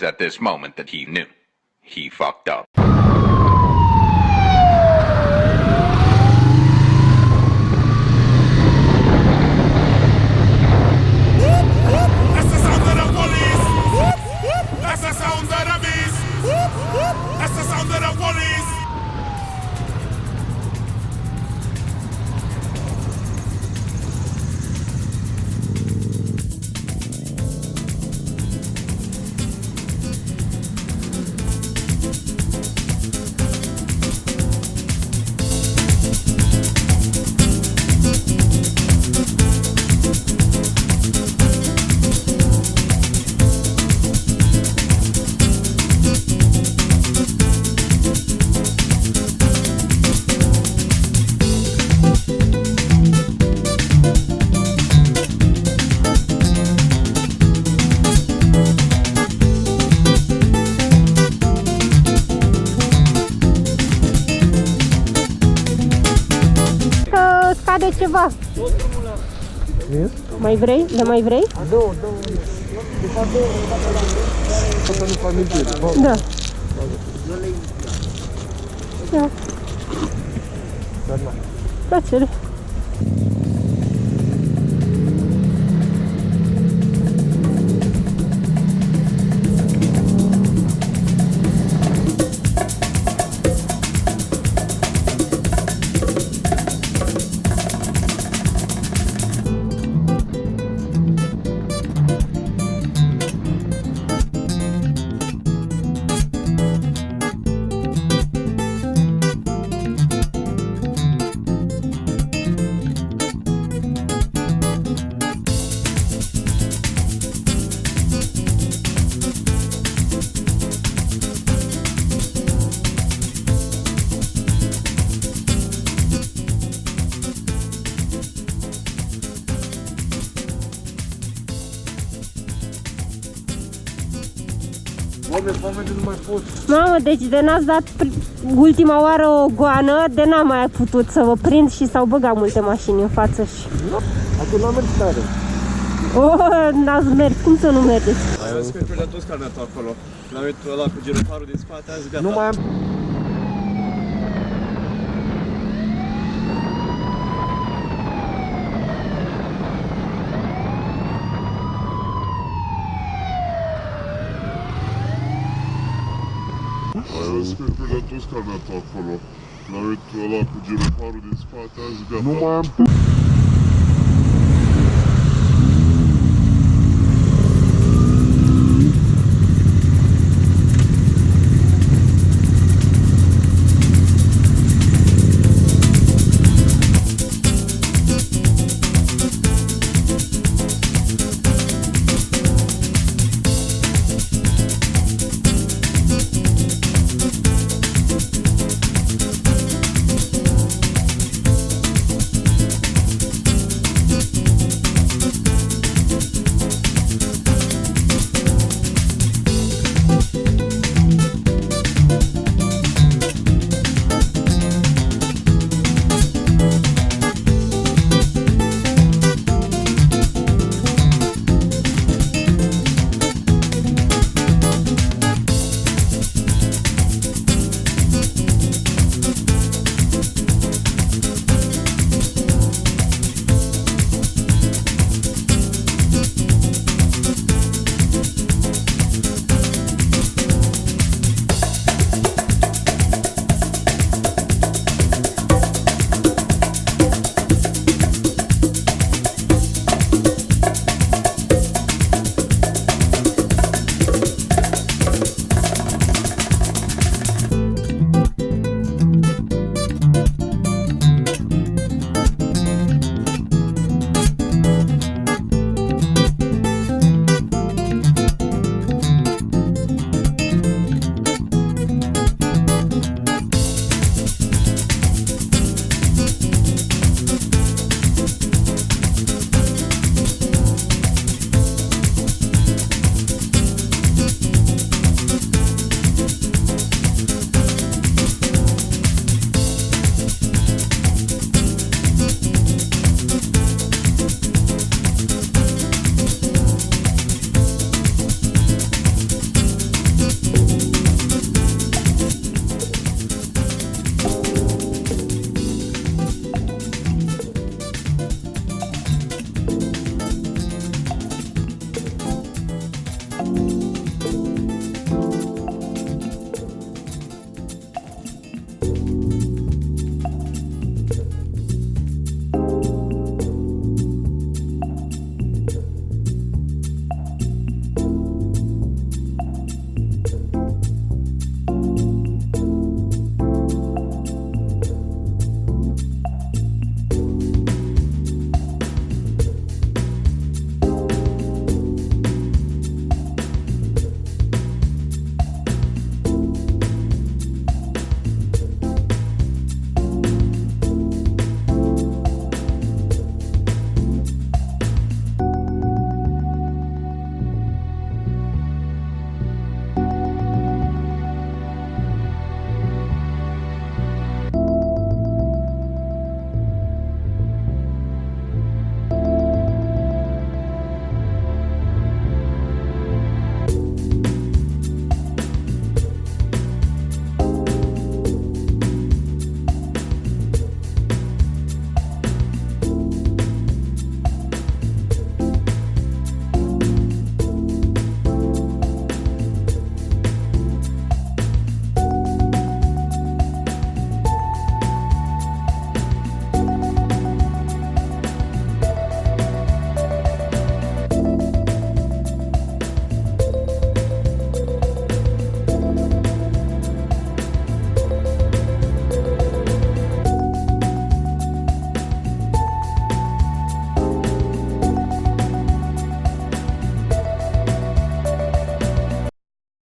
At this moment that he knew he fucked up. That's the sound of the police. That's the sound of the beast. That's the sound of the police. Scade ceva. Mai vrei? Le mai vrei? Două. Da. Da. Plăcere. Nu mai pot. Mamă, deci de n-ați dat ultima oară o goană, de n-am mai putut să vă prind și s-au băgat multe mașini în față și... Acum n-am mers tare. Oh, n-ați mers, cum să nu mergeți? Ai văzut că îi prindea toți carnetul acolo. L-am uitat ăla cu giroparul din spate, a zis gata. Nu mai am... Ai văzut că îi prindea toți carnetul acolo. L-am uitat ăla cu giroparul din spate, a zis gata. Nu mai am...